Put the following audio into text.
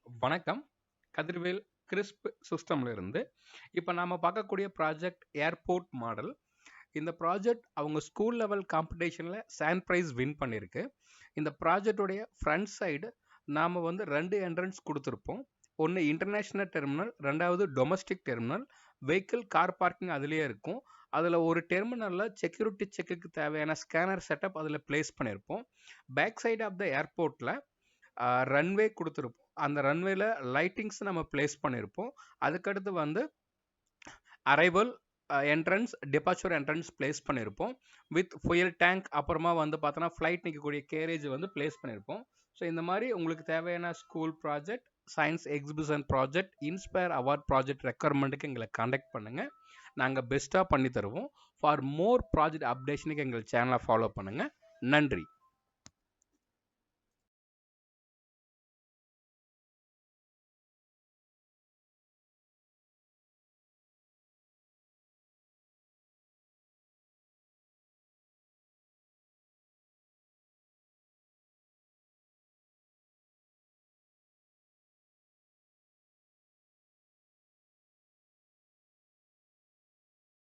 வணக்கம். கதிர்வேல் கிறிஸ்ப் சிஸ்டம்ல இருந்து. இப்போ நாம பார்க்கக்கூடிய ப்ராஜெக்ட் ஏர்போர்ட் மாடல். இந்த ப்ராஜெக்ட் அவங்க ஸ்கூல் லெவல் காம்படிஷனில் சாண்ட் ப்ரைஸ் வின் பண்ணியிருக்கு. இந்த ப்ராஜெக்டுடைய ஃப்ரண்ட் சைடு நாம் வந்து 2 என்ட்ரன்ஸ் கொடுத்துருப்போம். ஒன்று இன்டர்நேஷ்னல் டெர்மினல், ரெண்டாவது domestic terminal. Vehicle car parking அதுலேயே இருக்கும். அதில் ஒரு டெர்மினலில் செக்யூரிட்டி செக்குக்கு தேவையான ஸ்கேனர் செட்டப் அதில் பிளேஸ் பண்ணியிருப்போம். பேக் சைடு ஆஃப் த ஏர்போர்ட்டில் ரன்வே கொடுத்துருப்போம். அந்த ரன்வேல லைட்டிங்ஸ் நம்ம பிளேஸ் பண்ணியிருப்போம். அதுக்கடுத்து வந்து arrival entrance, departure entrance place பண்ணியிருப்போம் வித் ஃபியல் டேங்க். அப்புறமா வந்து பார்த்தோன்னா ஃப்ளைட் நிற்கக்கூடிய கேரேஜ் வந்து பிளேஸ் பண்ணியிருப்போம். ஸோ இந்த மாதிரி உங்களுக்கு தேவையான school project, science exhibition project, inspire award project ரெக்குவயர்மெண்ட்டுக்கு எங்களை காண்டாக்ட் பண்ணுங்கள். நாங்கள் பெஸ்ட்டாக பண்ணி தருவோம். ஃபார் மோர் ப்ராஜெக்ட் அப்டேஷனுக்கு எங்கள் சேனலை ஃபாலோ பண்ணுங்கள். நன்றி.